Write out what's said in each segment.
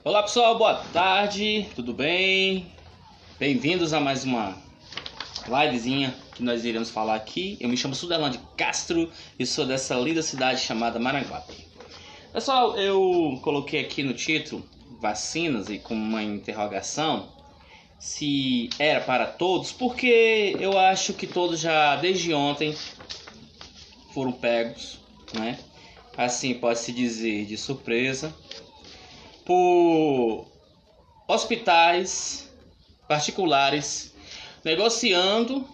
Olá pessoal, boa tarde, tudo bem? Bem-vindos a mais uma livezinha que nós iremos falar aqui. Eu me chamo Sudelão de Castro e sou dessa linda cidade chamada Maranguape. Pessoal, eu coloquei aqui no título vacinas e com uma interrogação se era para todos, porque eu acho que todos já desde ontem foram pegos, né? Assim pode-se dizer de surpresa, por hospitais particulares negociando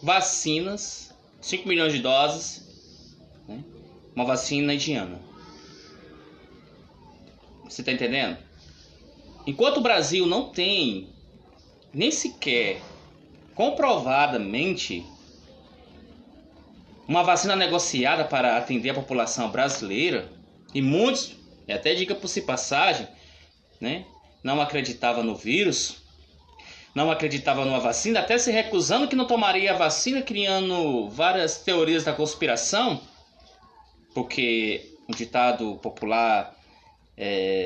vacinas, 5 milhões de doses, né? Uma vacina indiana. Você está entendendo? Enquanto o Brasil não tem nem sequer comprovadamente uma vacina negociada para atender a população brasileira, e muitos, e até diga por si passagem, né, não acreditava no vírus, não acreditava numa vacina, até se recusando que não tomaria a vacina, criando várias teorias da conspiração, porque um ditado popular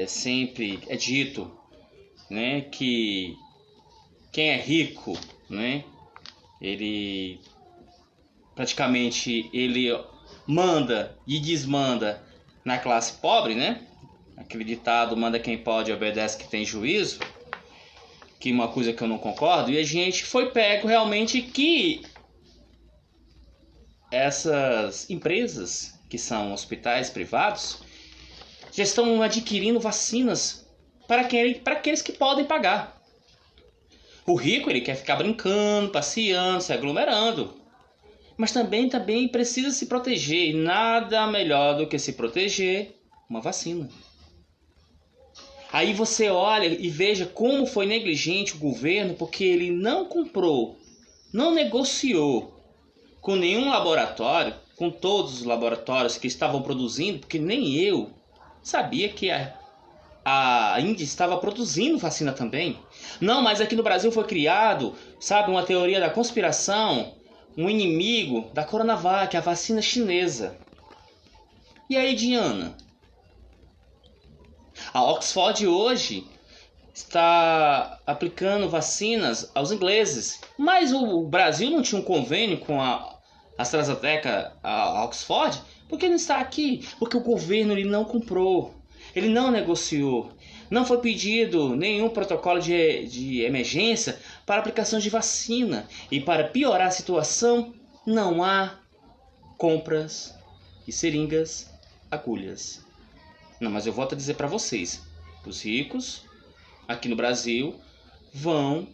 sempre é dito, né, que quem é rico, né, ele praticamente manda e desmanda na classe pobre, né? Aquele ditado, manda quem pode, obedece quem tem juízo, que é uma coisa que eu não concordo. E a gente foi pego realmente que essas empresas, que são hospitais privados, já estão adquirindo vacinas para aqueles que podem pagar. O rico, ele quer ficar brincando, passeando, se aglomerando, mas também precisa se proteger, e nada melhor do que se proteger uma vacina. Aí você olha e veja como foi negligente o governo, porque ele não comprou, não negociou com nenhum laboratório, com todos os laboratórios que estavam produzindo, porque nem eu sabia que a Índia estava produzindo vacina também. Não, mas aqui no Brasil foi criado, sabe, uma teoria da conspiração, um inimigo da Coronavac, a vacina chinesa. E aí, Diana? A Oxford hoje está aplicando vacinas aos ingleses, mas o Brasil não tinha um convênio com a AstraZeneca, a Oxford, porque não está aqui? Porque o governo ele não comprou, ele não negociou, não foi pedido nenhum protocolo de emergência para aplicação de vacina. E para piorar a situação, não há compras de seringas, agulhas. Não, mas eu volto a dizer para vocês, os ricos aqui no Brasil vão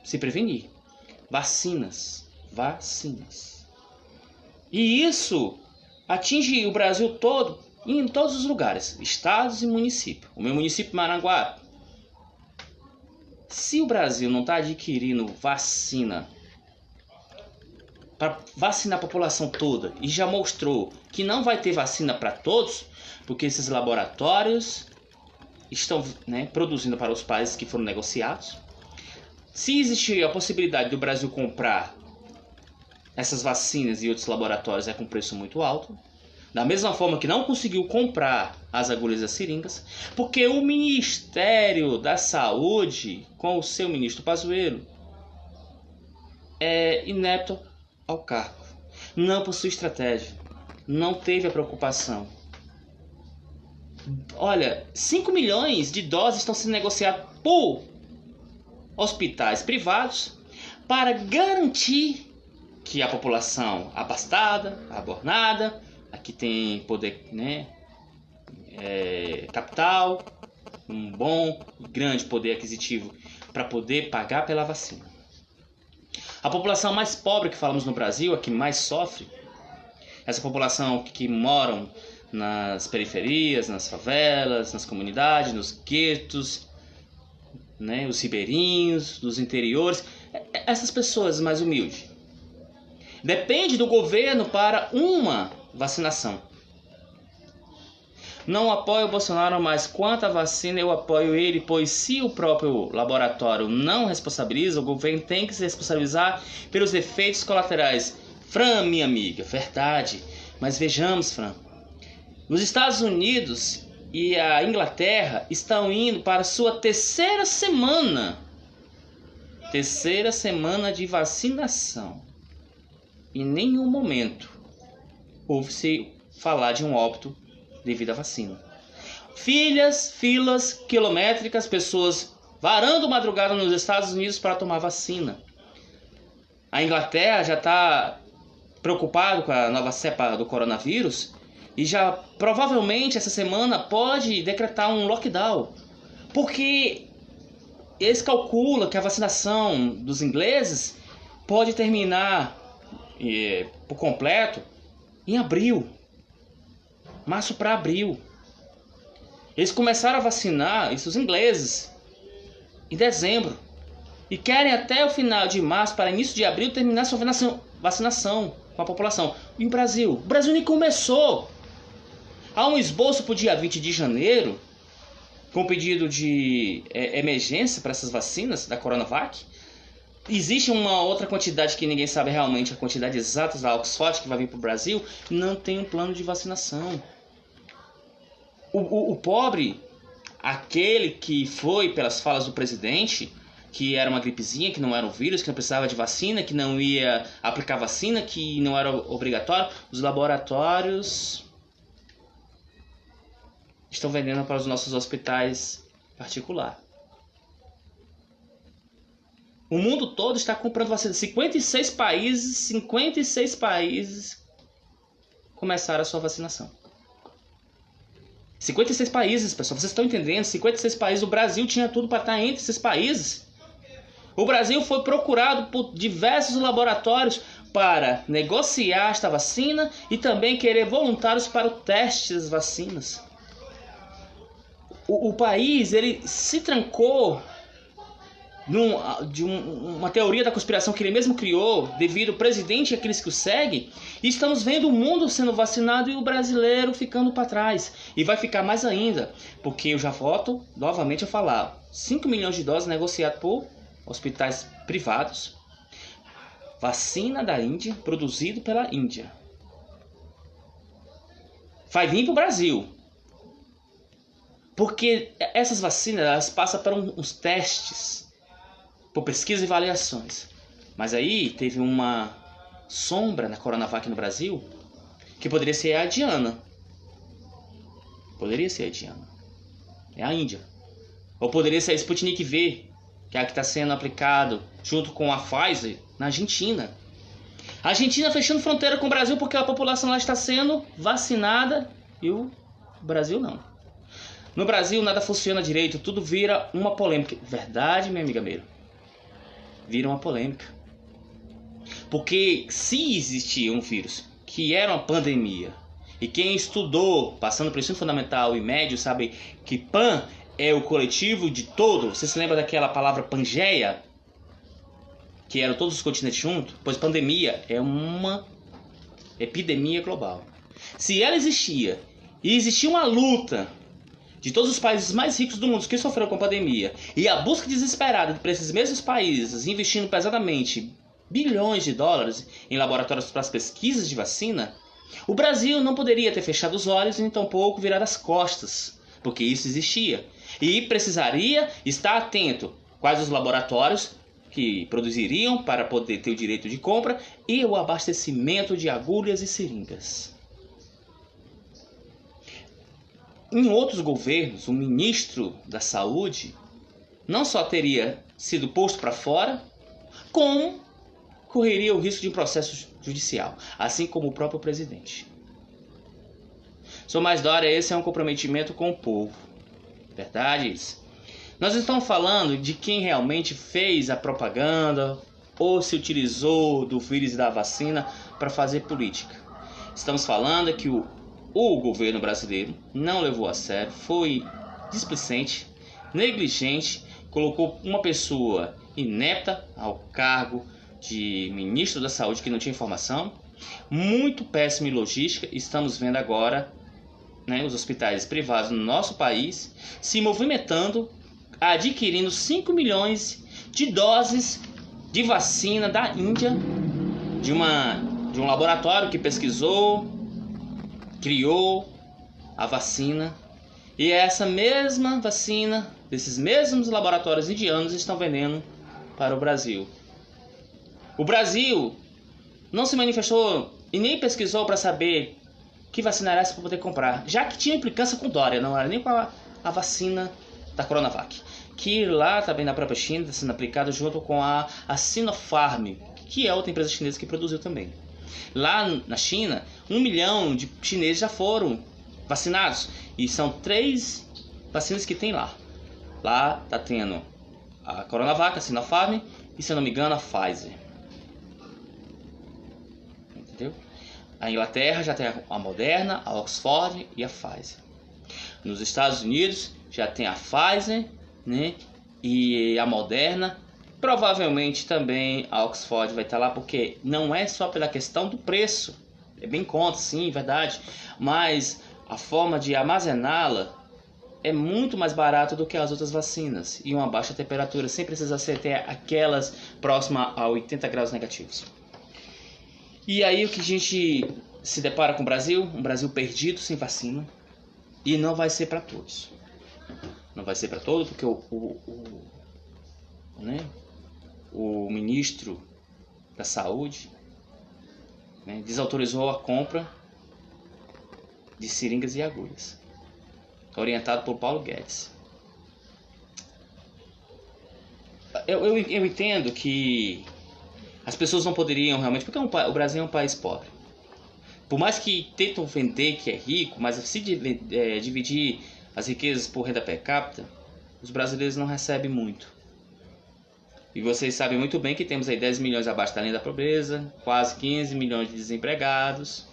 se prevenir. Vacinas. E isso atinge o Brasil todo, em todos os lugares, estados e municípios. O meu município, Maranguape. Se o Brasil não está adquirindo vacina para vacinar a população toda, e já mostrou que não vai ter vacina para todos, porque esses laboratórios estão, né, produzindo para os países que foram negociados. Se existir a possibilidade do Brasil comprar essas vacinas e outros laboratórios com preço muito alto, da mesma forma que não conseguiu comprar as agulhas e as seringas, porque o Ministério da Saúde, com o seu ministro Pazuello, é inepto ao cargo. Não possui estratégia. Não teve a preocupação. Olha, 5 milhões de doses estão sendo negociadas por hospitais privados para garantir que a população abastada, abornada, aqui tem poder, né, capital, um bom e grande poder aquisitivo para poder pagar pela vacina. A população mais pobre que falamos no Brasil, a que mais sofre, essa população que moram nas periferias, nas favelas, nas comunidades, nos guetos, né, os ribeirinhos, dos interiores, essas pessoas mais humildes, depende do governo para uma vacinação. Não apoio o Bolsonaro, mas quanto à vacina eu apoio ele, pois se o próprio laboratório não responsabiliza, o governo tem que se responsabilizar pelos efeitos colaterais. Fran, minha amiga, verdade. Mas vejamos, Fran, nos Estados Unidos e a Inglaterra estão indo para a sua terceira semana de vacinação. Em nenhum momento houve-se falar de um óbito devido à vacina. Filas quilométricas, pessoas varando madrugada nos Estados Unidos para tomar vacina. A Inglaterra já está preocupado com a nova cepa do coronavírus e já provavelmente essa semana pode decretar um lockdown, porque eles calculam que a vacinação dos ingleses pode terminar por completo em abril, março para abril. Eles começaram a vacinar, isso os ingleses, em dezembro, e querem até o final de março para início de abril terminar sua vacinação com a população. E o Brasil? O Brasil nem começou. Há um esboço para o dia 20 de janeiro, com pedido de emergência para essas vacinas da Coronavac. Existe uma outra quantidade que ninguém sabe realmente a quantidade exata da Oxford que vai vir para o Brasil. Não tem um plano de vacinação. O pobre, aquele que foi pelas falas do presidente, que era uma gripezinha, que não era um vírus, que não precisava de vacina, que não ia aplicar vacina, que não era obrigatório, os laboratórios estão vendendo para os nossos hospitais particulares. O mundo todo está comprando vacina. 56 países começaram a sua vacinação. 56 países, pessoal. Vocês estão entendendo? 56 países. O Brasil tinha tudo para estar entre esses países. O Brasil foi procurado por diversos laboratórios para negociar esta vacina e também querer voluntários para o teste das vacinas. O país, ele se trancou de uma teoria da conspiração que ele mesmo criou devido ao presidente e aqueles que o seguem, e estamos vendo o mundo sendo vacinado e o brasileiro ficando para trás. E vai ficar mais ainda, porque eu já volto novamente a falar, 5 milhões de doses negociadas por hospitais privados, vacina da Índia, produzido pela Índia. Vai vir para o Brasil. Porque essas vacinas, elas passam por uns testes, por pesquisas e avaliações. Mas aí teve uma sombra na Coronavac no Brasil, que poderia ser a Diana. Poderia ser a Diana. É a Índia. Ou poderia ser a Sputnik V, que é a que está sendo aplicado junto com a Pfizer na Argentina. A Argentina fechando fronteira com o Brasil porque a população lá está sendo vacinada e o Brasil não. No Brasil nada funciona direito, tudo vira uma polêmica. Verdade, minha amiga Meira? Vira uma polêmica. Porque se existia um vírus que era uma pandemia, e quem estudou, passando por ensino fundamental e médio, sabe que pan é o coletivo de todo. Você se lembra daquela palavra Pangeia? Que eram todos os continentes juntos? Pois pandemia é uma epidemia global. Se ela existia, e existia uma luta de todos os países mais ricos do mundo que sofreram com a pandemia, e a busca desesperada para esses mesmos países investindo pesadamente bilhões de dólares em laboratórios para as pesquisas de vacina, o Brasil não poderia ter fechado os olhos e nem tampouco virado as costas, porque isso existia. E precisaria estar atento quais os laboratórios que produziriam para poder ter o direito de compra e o abastecimento de agulhas e seringas. Em outros governos, o ministro da Saúde não só teria sido posto para fora, como correria o risco de um processo judicial, assim como o próprio presidente. Tomás Dória, esse é um comprometimento com o povo. Verdades? Nós estamos falando de quem realmente fez a propaganda ou se utilizou do vírus e da vacina para fazer política. Estamos falando que o governo brasileiro não levou a sério, foi displicente, negligente, colocou uma pessoa inepta ao cargo de ministro da Saúde que não tinha informação, muito péssima em logística. Estamos vendo agora, né, os hospitais privados no nosso país se movimentando, adquirindo 5 milhões de doses de vacina da Índia, de um laboratório que pesquisou, criou a vacina E essa mesma vacina, desses mesmos laboratórios indianos, estão vendendo para o Brasil. O Brasil não se manifestou e nem pesquisou para saber que vacina era essa para poder comprar, já que tinha implicância com Dória, não era nem com a vacina da Coronavac, que lá também na própria China está sendo aplicada junto com a Sinopharm, que é outra empresa chinesa que produziu também. Lá na China, 1 milhão de chineses já foram vacinados, e são 3 vacinas que tem lá. Lá está tendo a Coronavac, a Sinopharm e, se eu não me engano, a Pfizer. Entendeu? A Inglaterra já tem a Moderna, a Oxford e a Pfizer. Nos Estados Unidos já tem a Pfizer, né, e a Moderna. Provavelmente também a Oxford vai estar lá, porque não é só pela questão do preço. É bem conta, sim, verdade. Mas a forma de armazená-la é muito mais barato do que as outras vacinas. E uma baixa temperatura, sem precisar ser até aquelas próximas a 80 graus negativos. E aí o que a gente se depara com o Brasil? Um Brasil perdido, sem vacina. E não vai ser para todos. Não vai ser para todos, porque o ministro da Saúde, né, desautorizou a compra de seringas e agulhas, orientado por Paulo Guedes. Eu entendo que as pessoas não poderiam realmente, porque o Brasil é um país pobre. Por mais que tentam vender que é rico, mas se dividir as riquezas por renda per capita, os brasileiros não recebem muito. E vocês sabem muito bem que temos aí 10 milhões abaixo da linha da pobreza, quase 15 milhões de desempregados,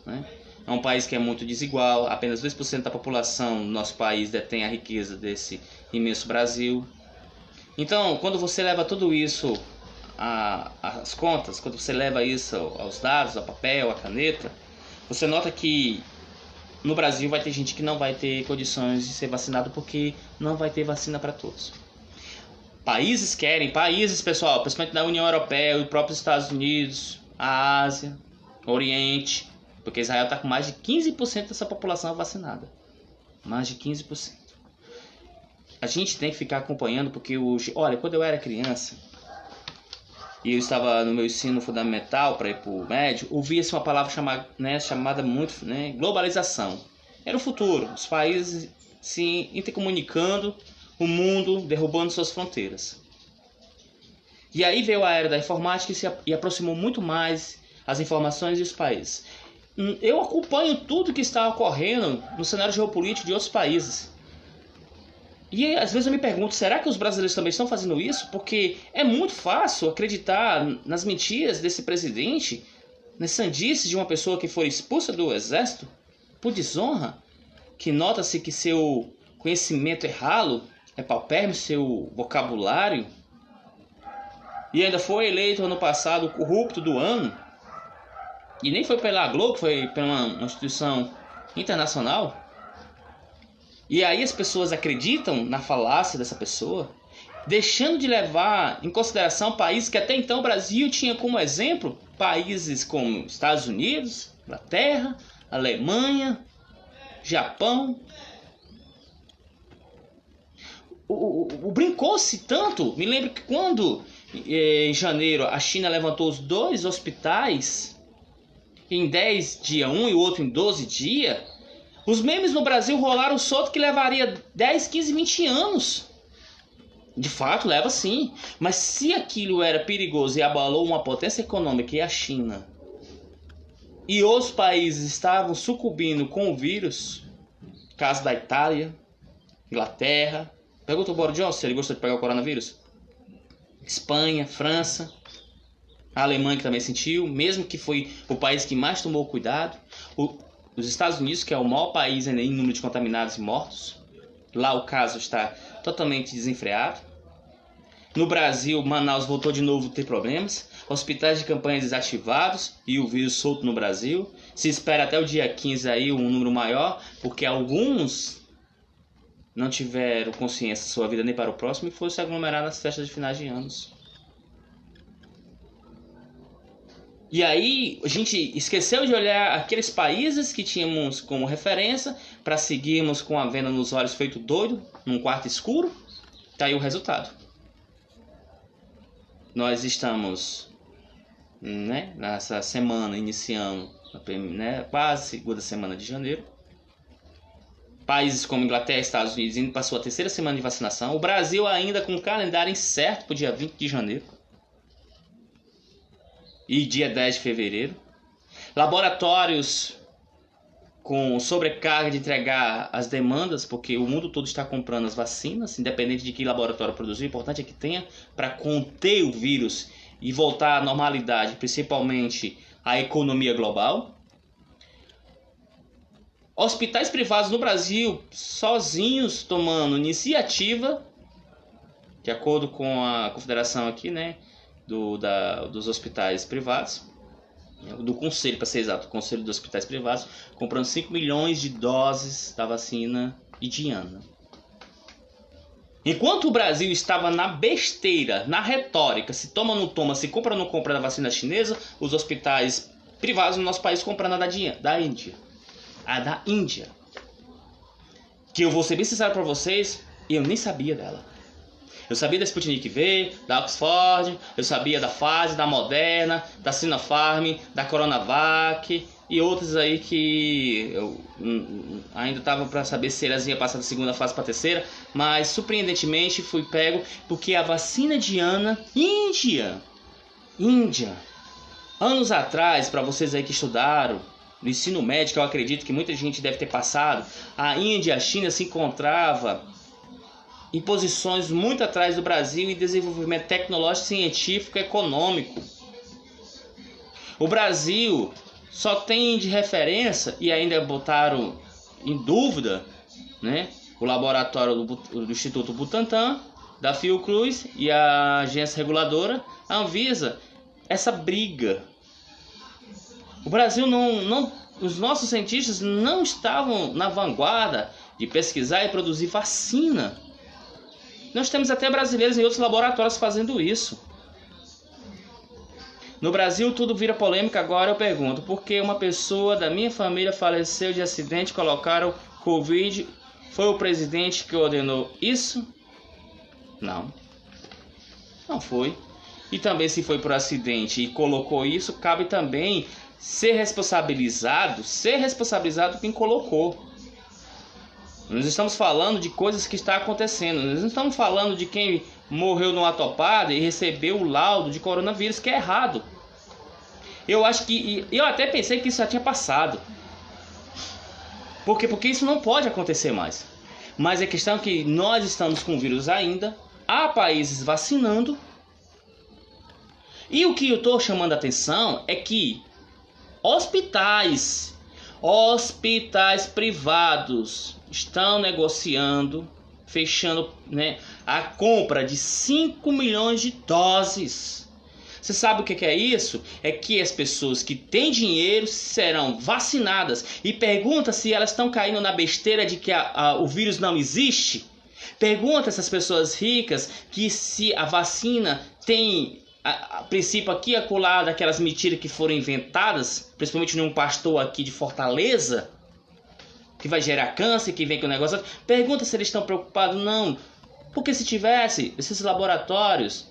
né? É um país que é muito desigual, apenas 2% da população do nosso país detém a riqueza desse imenso Brasil. Então, quando você leva tudo isso às contas, quando você leva isso aos dados, ao papel, à caneta, você nota que no Brasil vai ter gente que não vai ter condições de ser vacinado, porque não vai ter vacina para todos. Países, pessoal, principalmente da União Europeia, os próprios Estados Unidos, a Ásia, o Oriente, porque Israel está com mais de 15% dessa população vacinada. Mais de 15%. A gente tem que ficar acompanhando, porque hoje, olha, quando eu era criança e eu estava no meu ensino fundamental para ir para o médio, ouvia-se uma palavra chamada muito, globalização. Era o futuro, os países se intercomunicando, o mundo derrubando suas fronteiras. E aí veio a era da informática e aproximou muito mais as informações e os países. Eu acompanho tudo que está ocorrendo no cenário geopolítico de outros países. E às vezes eu me pergunto, será que os brasileiros também estão fazendo isso? Porque é muito fácil acreditar nas mentiras desse presidente, nas sandices de uma pessoa que foi expulsa do exército por desonra, que nota-se que seu conhecimento é ralo, é paupérrimo, seu vocabulário, e ainda foi eleito ano passado o corrupto do ano, e nem foi pela Globo, foi pela uma instituição internacional. E aí as pessoas acreditam na falácia dessa pessoa, deixando de levar em consideração países que até então o Brasil tinha como exemplo, países como Estados Unidos, Inglaterra, Alemanha, Japão. Brincou-se tanto, me lembro que quando em janeiro a China levantou os 2 hospitais em 10 dias um e o outro em 12 dias, os memes no Brasil rolaram solto que levaria 10, 15, 20 anos. De fato, leva sim. Mas se aquilo era perigoso e abalou uma potência econômica, que é a China, e os países estavam sucumbindo com o vírus, caso da Itália, Inglaterra, pergunta o Boris Johnson se ele gostou de pegar o coronavírus, Espanha, França, a Alemanha que também sentiu, mesmo que foi o país que mais tomou cuidado, os Estados Unidos, que é o maior país em número de contaminados e mortos, lá o caso está totalmente desenfreado. No Brasil, Manaus voltou de novo a ter problemas, hospitais de campanha desativados e o vírus solto no Brasil. Se espera até o dia 15 aí um número maior, porque alguns não tiveram consciência de sua vida nem para o próximo e foram se aglomerar nas festas de finais de anos. E aí a gente esqueceu de olhar aqueles países que tínhamos como referência para seguirmos com a venda nos olhos feito doido, num quarto escuro? Tá aí o resultado. Nós estamos, né, nessa semana, iniciando, né, quase segunda semana de janeiro. Países como Inglaterra e Estados Unidos indo para a sua terceira semana de vacinação. O Brasil ainda com o calendário incerto para o dia 20 de janeiro. E dia 10 de fevereiro. Laboratórios com sobrecarga de entregar as demandas, porque o mundo todo está comprando as vacinas, independente de que laboratório produziu. O importante é que tenha para conter o vírus e voltar à normalidade, principalmente a economia global. Hospitais privados no Brasil, sozinhos, tomando iniciativa, de acordo com a confederação aqui, né, dos hospitais privados, do conselho, para ser exato, o conselho dos hospitais privados, comprando 5 milhões de doses da vacina indiana. Enquanto o Brasil estava na besteira, na retórica, se toma ou não toma, se compra ou não compra da vacina chinesa, os hospitais privados no nosso país comprando a da Índia. A da Índia. Que eu vou ser bem sincero para vocês, eu nem sabia dela. Eu sabia da Sputnik V, da Oxford, eu sabia da Pfizer, da Moderna, da Sinopharm, da Coronavac e outras aí que eu ainda estava para saber se elas iam passar da segunda fase para a terceira, mas surpreendentemente fui pego porque a vacina indiana, Índia, anos atrás, para vocês aí que estudaram no ensino médio, eu acredito que muita gente deve ter passado, a Índia e a China se encontravam em posições muito atrás do Brasil em desenvolvimento tecnológico, científico e econômico. O Brasil só tem de referência, e ainda botaram em dúvida, né, o laboratório do Instituto Butantan, da Fiocruz e a agência reguladora, a Anvisa, essa briga. O Brasil os nossos cientistas não estavam na vanguarda de pesquisar e produzir vacina. Nós temos até brasileiros em outros laboratórios fazendo isso. No Brasil tudo vira polêmica. Agora eu pergunto, por que uma pessoa da minha família faleceu de acidente, colocaram Covid? Foi o presidente que ordenou isso? Não foi. E também, se foi por acidente e colocou isso, cabe também ser responsabilizado quem colocou. Nós estamos falando de coisas que estão acontecendo. Nós não estamos falando de quem morreu numa topada e recebeu o laudo de coronavírus, que é errado. Eu até pensei que isso já tinha passado. Porque isso não pode acontecer mais. Mas a questão é que nós estamos com o vírus ainda, há países vacinando. E o que eu estou chamando a atenção é que hospitais privados estão negociando, fechando, né, a compra de 5 milhões de doses. Você sabe o que é isso? É que as pessoas que têm dinheiro serão vacinadas. E pergunta se elas estão caindo na besteira de que o vírus não existe. Pergunta essas pessoas ricas que se a vacina tem a princípio aqui e acolá daquelas mentiras que foram inventadas, principalmente num pastor aqui de Fortaleza, que vai gerar câncer, que vem com o negócio. Pergunta se eles estão preocupados. Não, porque se tivesse, esses laboratórios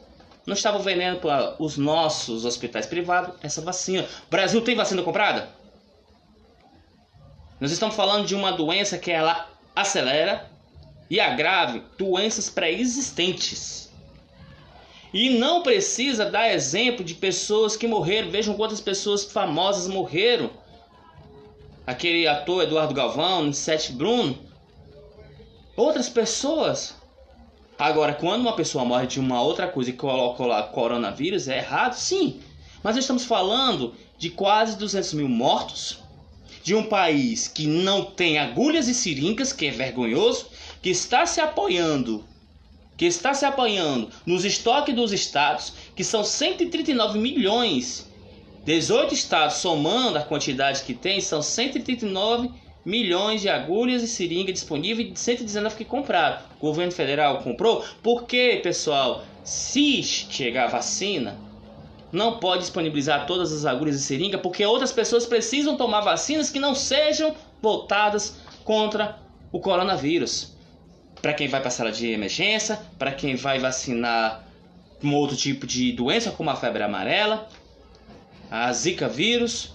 não estavam vendendo para os nossos hospitais privados essa vacina. O Brasil tem vacina comprada? Nós estamos falando de uma doença que ela acelera e agrava doenças pré-existentes. E não precisa dar exemplo de pessoas que morreram. Vejam quantas pessoas famosas morreram. Aquele ator Eduardo Galvão, Sete Bruno. Outras pessoas. Agora, quando uma pessoa morre de uma outra coisa e coloca lá coronavírus, é errado? Sim. Mas nós estamos falando de quase 200 mil mortos. De um país que não tem agulhas e seringas, que é vergonhoso. Que está se apoiando nos estoques dos estados, que são 139 milhões. 18 estados somando a quantidade que tem, são 139 milhões de agulhas e seringa disponíveis e 119 que compraram. O governo federal comprou. Porque, pessoal, se chegar a vacina, não pode disponibilizar todas as agulhas e seringa, porque outras pessoas precisam tomar vacinas que não sejam voltadas contra o coronavírus. Para quem vai para a sala de emergência, para quem vai vacinar um outro tipo de doença como a febre amarela, a zika vírus.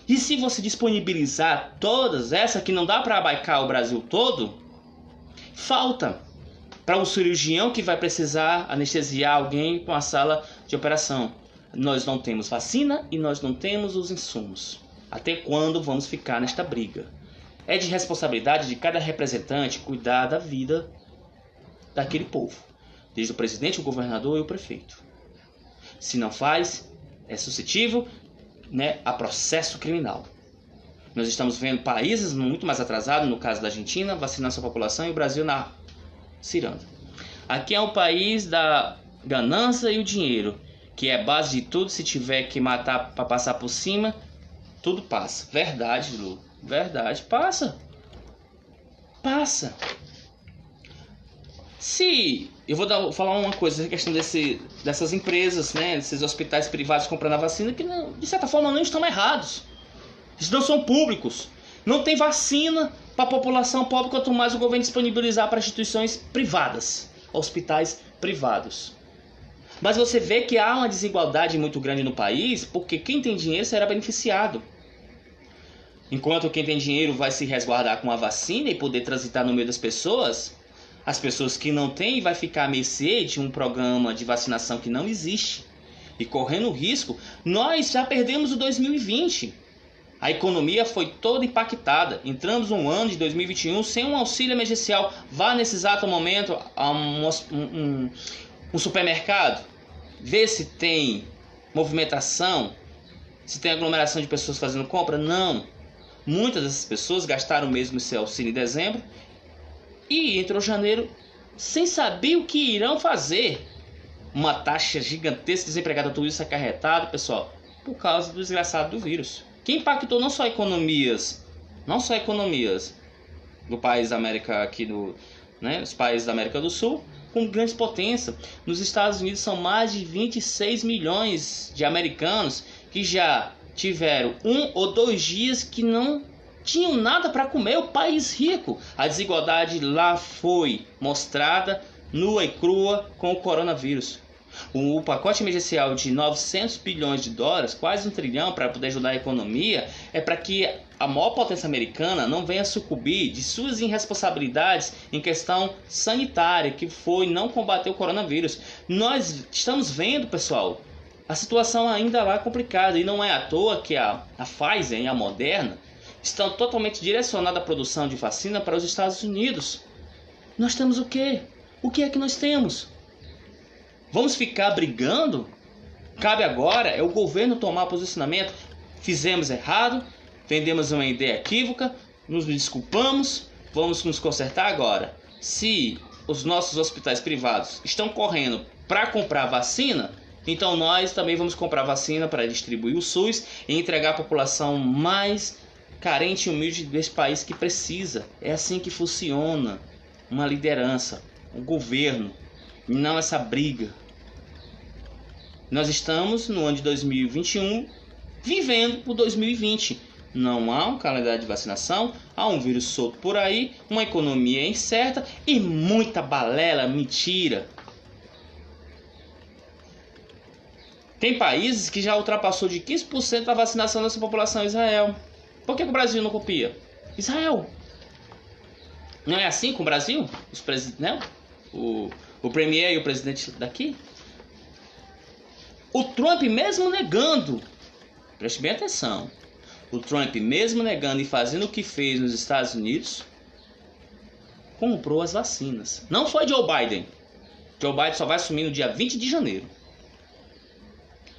E se você disponibilizar todas essas, que não dá para abarcar o Brasil todo, falta para um cirurgião que vai precisar anestesiar alguém com a sala de operação. Nós não temos vacina e nós não temos os insumos. Até quando vamos ficar nesta briga? É de responsabilidade de cada representante cuidar da vida daquele povo, desde o presidente, o governador e o prefeito. Se não faz, é suscetível, a processo criminal. Nós estamos vendo países muito mais atrasados, no caso da Argentina, vacinando sua população, e o Brasil na ciranda. Aqui é o país da ganância e o dinheiro, que é base de tudo. Se tiver que matar para passar por cima, tudo passa. Verdade, Lu. Verdade. Passa. Se eu vou falar uma coisa, a questão dessas empresas, desses hospitais privados comprando a vacina, que não, de certa forma não estão errados. Eles não são públicos. Não tem vacina para a população pobre, quanto mais o governo disponibilizar para instituições privadas, hospitais privados. Mas você vê que há uma desigualdade muito grande no país, porque quem tem dinheiro será beneficiado. Enquanto quem tem dinheiro vai se resguardar com a vacina e poder transitar no meio das pessoas, as pessoas que não têm vai ficar à mercê de um programa de vacinação que não existe. E correndo risco, nós já perdemos o 2020. A economia foi toda impactada. Entramos no ano de 2021 sem um auxílio emergencial. Vá nesse exato momento a um supermercado, vê se tem movimentação, se tem aglomeração de pessoas fazendo compra. Não. Muitas dessas pessoas gastaram mesmo esse auxílio em dezembro e entrou janeiro sem saber o que irão fazer. Uma taxa gigantesca de desempregado, tudo isso acarretado, pessoal, por causa do desgraçado do vírus, que impactou não só economias do país da América aqui os países da América do Sul, com grandes potências. Nos Estados Unidos são mais de 26 milhões de americanos que já tiveram 1 ou 2 dias que não tinham nada para comer. O país rico. A desigualdade lá foi mostrada nua e crua com o coronavírus. O pacote emergencial de 900 bilhões de dólares, quase 1 trilhão, para poder ajudar a economia, é para que a maior potência americana não venha sucumbir de suas irresponsabilidades em questão sanitária, que foi não combater o coronavírus. Nós estamos vendo, pessoal, a situação ainda lá é complicada, e não é à toa que a Pfizer e a Moderna estão totalmente direcionadas à produção de vacina para os Estados Unidos. Nós temos o quê? O que é que nós temos? Vamos ficar brigando? Cabe agora é o governo tomar posicionamento. Fizemos errado, vendemos uma ideia equívoca, nos desculpamos, vamos nos consertar agora. Se os nossos hospitais privados estão correndo para comprar vacina, então nós também vamos comprar vacina para distribuir o SUS e entregar à população mais carente e humilde desse país que precisa. É assim que funciona uma liderança, um governo. Não essa briga. Nós estamos no ano de 2021 vivendo o 2020. Não há um calendário de vacinação, há um vírus solto por aí, uma economia incerta e muita balela, mentira. Tem países que já ultrapassou de 15% da vacinação da sua população. Israel. Por que o Brasil não copia? Israel. Não é assim com o Brasil? O premier e o presidente daqui? O Trump mesmo negando, preste bem atenção, o Trump mesmo negando e fazendo o que fez nos Estados Unidos, comprou as vacinas. Não foi Joe Biden. Joe Biden só vai assumir no dia 20 de janeiro.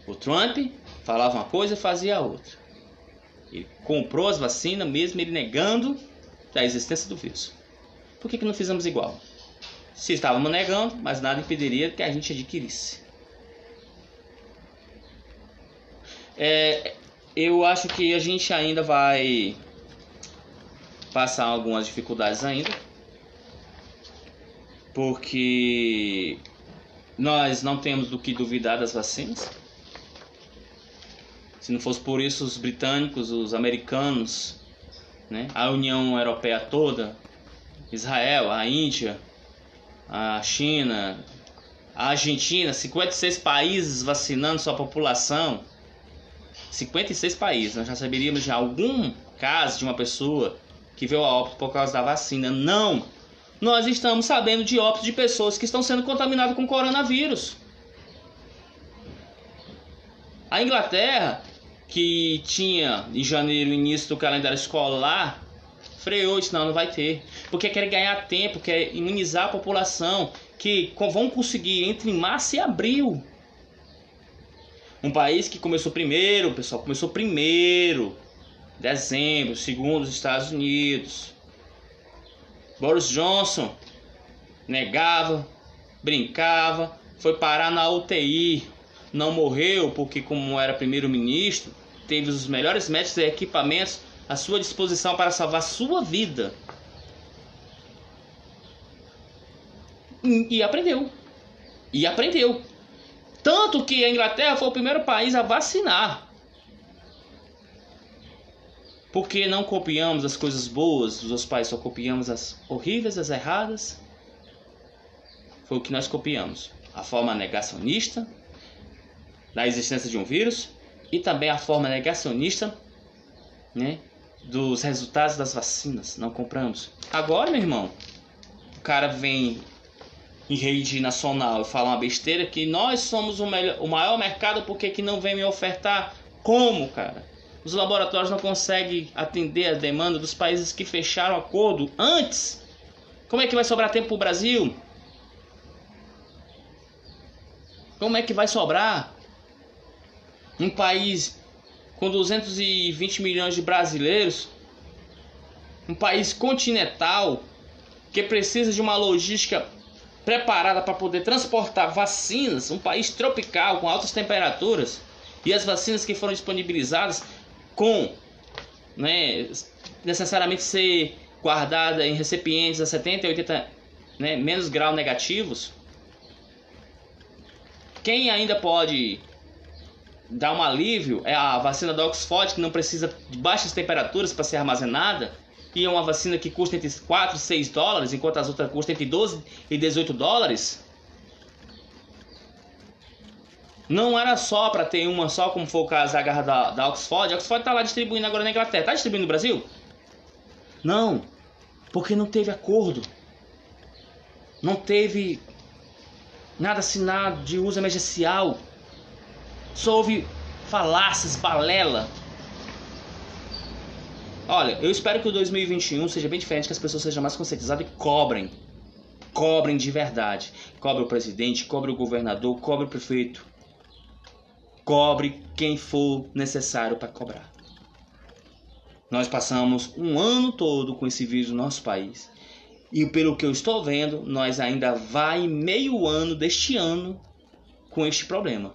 O Trump falava uma coisa e fazia outra. Ele comprou as vacinas mesmo ele negando a existência do vírus. Por que não fizemos igual? Se estávamos negando, mas nada impediria que a gente adquirisse. Eu acho que a gente ainda vai passar algumas dificuldades ainda, porque nós não temos do que duvidar das vacinas. Se não fosse por isso, os britânicos, os americanos né? A União Europeia toda, Israel, a Índia, a China, a Argentina, 56 países vacinando sua população. 56 países. Nós já saberíamos de algum caso de uma pessoa que veio a óbito por causa da vacina. Não! Nós estamos sabendo de óbitos de pessoas que estão sendo contaminadas com coronavírus. A Inglaterra, que tinha em janeiro o início do calendário escolar, freou isso, não vai ter. Porque quer ganhar tempo, quer imunizar a população, que vão conseguir entre março e abril. Um país que começou primeiro, o pessoal começou primeiro, dezembro, segundo os Estados Unidos. Boris Johnson negava, brincava, foi parar na UTI, não morreu porque, como era primeiro-ministro, teve os melhores médicos e equipamentos à sua disposição para salvar sua vida. E aprendeu. E aprendeu. Tanto que a Inglaterra foi o primeiro país a vacinar. Porque não copiamos as coisas boas dos pais, só copiamos as horríveis, as erradas. Foi o que nós copiamos. A forma negacionista da existência de um vírus e também a forma negacionista, né, dos resultados das vacinas. Não compramos. Agora, meu irmão, o cara vem em rede nacional e fala uma besteira que nós somos o maior mercado, porque que não vem me ofertar? Como, cara? Os laboratórios não conseguem atender a demanda dos países que fecharam acordo antes. Como é que vai sobrar tempo para o Brasil? Como é que vai sobrar? Um país com 220 milhões de brasileiros, um país continental que precisa de uma logística preparada para poder transportar vacinas, um país tropical com altas temperaturas, e as vacinas que foram disponibilizadas com, né, necessariamente ser guardada em recipientes a 70 e 80, né, menos grau negativos. Quem ainda pode dar um alívio é a vacina da Oxford, que não precisa de baixas temperaturas para ser armazenada, e é uma vacina que custa entre 4 e 6 dólares, enquanto as outras custam entre 12 e 18 dólares. Não era só para ter uma só, como foi o caso da garra da Oxford. A Oxford está lá distribuindo agora na Inglaterra. Está distribuindo no Brasil? Não, porque não teve acordo. Não teve nada assinado de uso emergencial. Só houve falácias, balela. Olha, eu espero que o 2021 seja bem diferente, que as pessoas sejam mais conscientizadas e cobrem. Cobrem de verdade. Cobre o presidente, cobre o governador, cobre o prefeito. Cobre quem for necessário para cobrar. Nós passamos um ano todo com esse vírus no nosso país. E pelo que eu estou vendo, nós ainda vai meio ano deste ano com este problema.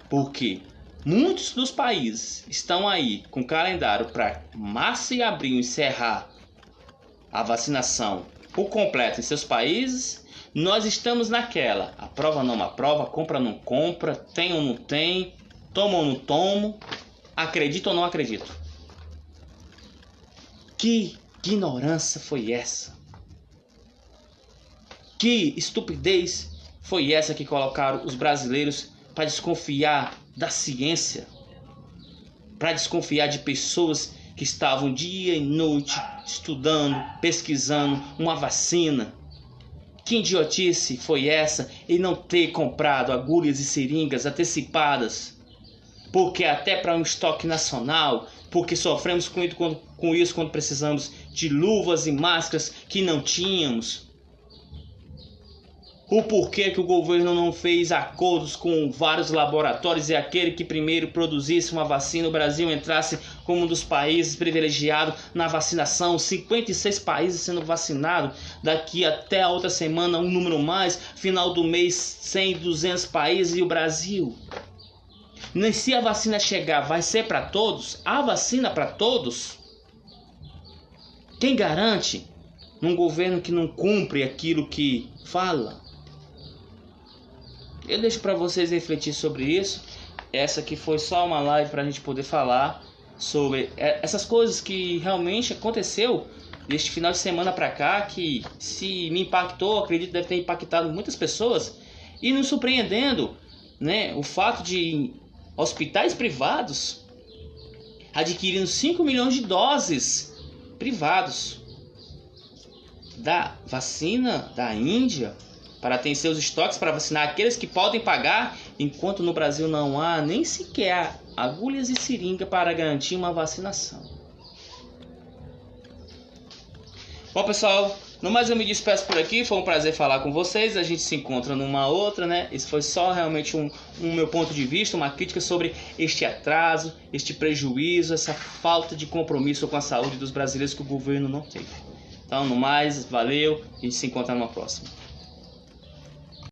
Porque muitos dos países estão aí com calendário para março e abril encerrar a vacinação por completo em seus países. Nós estamos naquela, aprova ou não aprova, compra ou não compra, tem ou não tem, toma ou não tomo, acredito ou não acredito. Que ignorância foi essa? Que estupidez foi essa que colocaram os brasileiros para desconfiar da ciência? Para desconfiar de pessoas que estavam dia e noite estudando, pesquisando uma vacina. Que idiotice foi essa em não ter comprado agulhas e seringas antecipadas? Porque até para um estoque nacional, porque sofremos com isso quando precisamos de luvas e máscaras que não tínhamos. O porquê que o governo não fez acordos com vários laboratórios e aquele que primeiro produzisse uma vacina, o Brasil entrasse como um dos países privilegiados na vacinação, 56 países sendo vacinados, daqui até a outra semana um número mais, final do mês 100, 200 países e o Brasil. Nem se a vacina chegar, vai ser para todos? A vacina para todos? Quem garante num governo que não cumpre aquilo que fala? Eu deixo para vocês refletir sobre isso. Essa aqui foi só uma live para a gente poder falar sobre essas coisas que realmente aconteceu deste final de semana para cá, que se me impactou, acredito deve ter impactado muitas pessoas, e nos surpreendendo, né, o fato de hospitais privados adquirindo 5 milhões de doses privados da vacina da Índia para ter seus estoques para vacinar aqueles que podem pagar, enquanto no Brasil não há nem sequer agulhas e seringa para garantir uma vacinação. Bom, pessoal, no mais eu me despeço por aqui. Foi um prazer falar com vocês. A gente se encontra numa outra, né? Esse foi só realmente um meu ponto de vista, uma crítica sobre este atraso, este prejuízo, essa falta de compromisso com a saúde dos brasileiros que o governo não teve. Então, no mais, valeu. A gente se encontra numa próxima.